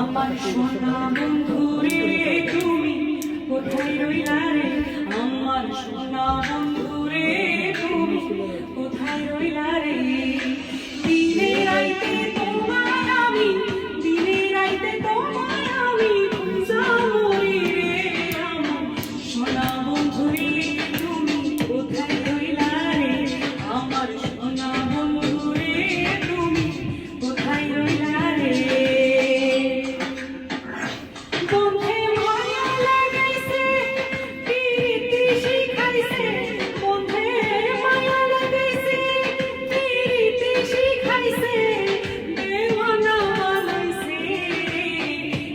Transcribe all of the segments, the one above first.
আমার সোনা বন্ধুরে তুমি কোথায় রইলা রে, আমার সোনা বন্ধুরে তুমি কোথায় রইলা রে। দিনে রাইতে তোমায় আমি, দিনে রাইতে তোমায় আমি খুঁজা মরি রে, আমার সোনা বন্ধুরে তুমি কোথায় রইলা রে, আমার সোনা বন্ধুরে তুমি কোথায় রইলা রে। বন্ধে মায়া লাগাইছে প্রীতি শিখাইছে, বন্ধে মায়া লাগাইছে প্রীতি শিখাইছে, দেওয়ানা বানাইছে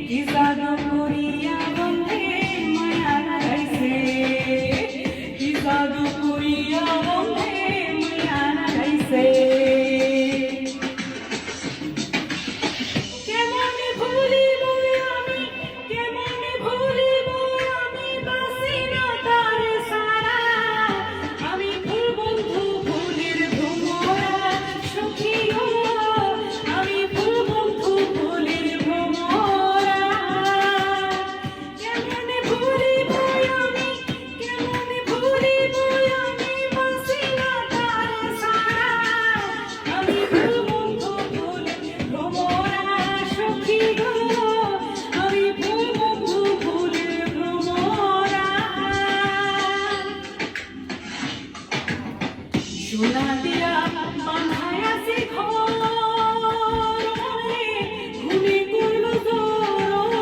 কি জাদু করিয়া বন্ধে মায়া লাগাইছে, কি জাদু করিয়া বন্ধে মায়া লাগাইছে। কেমনে ভুলিব আমি, কেমনে ভুলিব আমি বাসি না তারে সারা, আমি ফুল বন্ধু ফুলের ভ্রমরা সখী গো, আমি ফুল বন্ধু ফুলের ভ্রমরা। কেমনে ভুলিব আমি, কেমনে ভুলিব আমি বাসি না তারে সারা, আমি ফুল বন্ধু ফুলের ভ্রমরা সখী গো, আমি ফুল বন্ধু ফুলের ভ্রমরা। সোনা দিয়া বাঁধায় আছে ঘর মনে, ঘুমে করল জোর,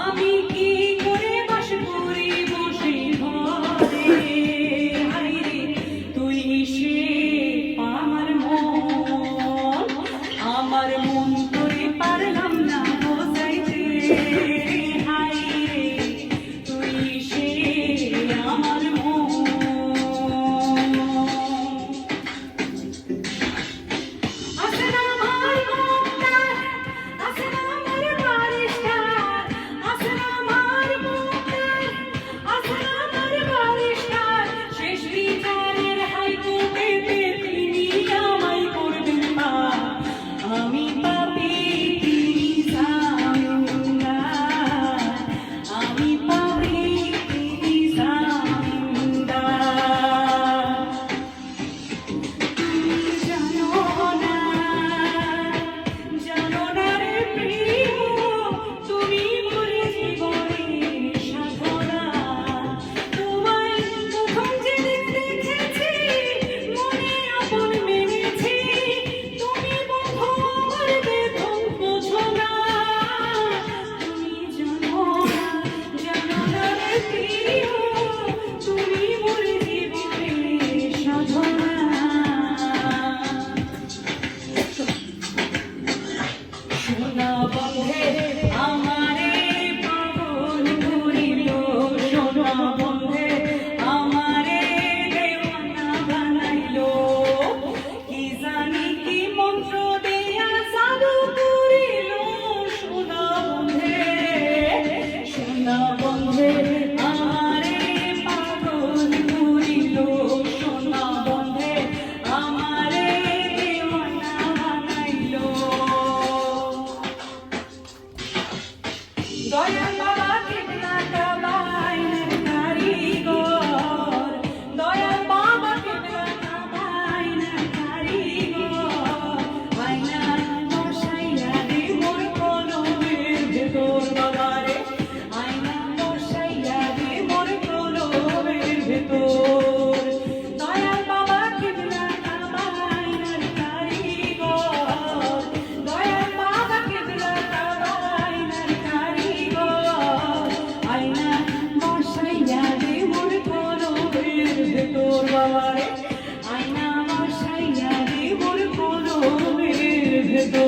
আমি কি করে বাস করি বসে ঘরে, হায়রে তুই এসে আমার মন করে পারলাম না বোঝাইতে, হায়রে তুই এসে আমার মন। আসে না আমার মুক্তার, আসে না আমার বারিশটার, আসে না আমার মুক্তার, আসে না আমার বারিশটার, শেষ বিচারের হাইকোর্টেতে তিনি আমায় করবেন পার, আমি পাপী তিনি জামিনদার, আমি পাপী তিনি জামিনদার। তুমি জানো না, জানো না রে প্রিয়, তুমি মোর জীবনের সাধনা, তোমায় প্রথম যেদিন দেখেছি মনে আপন মেনেছি, তুমি বন্ধু আমার বেদন বোঝো না, তুমি জানো না রে প্রিয়, তুমি মোর জীবনের সাধনা। সোনা বন্ধে আমারে পাগল করিল, সোনা বন্ধে আমারে দেওয়ানা বানাইল, কি জানি কি মন্ত্র দিয়া জাদু করিল, সোনা বন্ধে, সোনা বন্ধে আমারে পাগল করিল, সোনা বন্ধে আমারে দেওয়ানা বানাইল। দয়াল বাবা কেবলা কাবাইনের কারিগর, দয়াল বাবা কেবলা কাবাইনের কারিগর, আয়না বসাইয়া দে মোর কলমের ভেতর বাবারে, আয়না বসাইয়া দে মোর কলমের ভেতর। দয়াল বাবা কেবলা কাবাইনের কারিগর, দয়াল বাবা কেবলা কাবাইনের কারিগর, আয়না বসাইয়া দে মোর কলমের ভেতর বাবারে, আয়না বসাইয়া দে মোর কলমের ভেতর।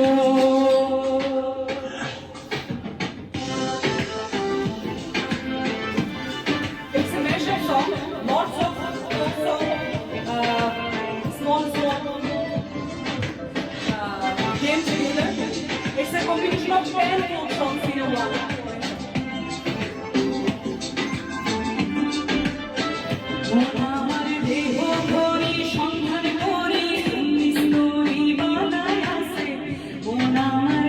It's a measure song, lots of small came together. It's a combination of 10 folk songs in one. আমার দেহ ভরি সন্ধান করি, তুমি স্তরি বানায় আছে, মন আমার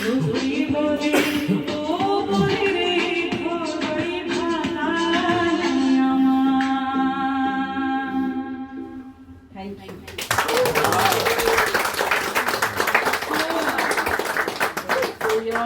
Thank you.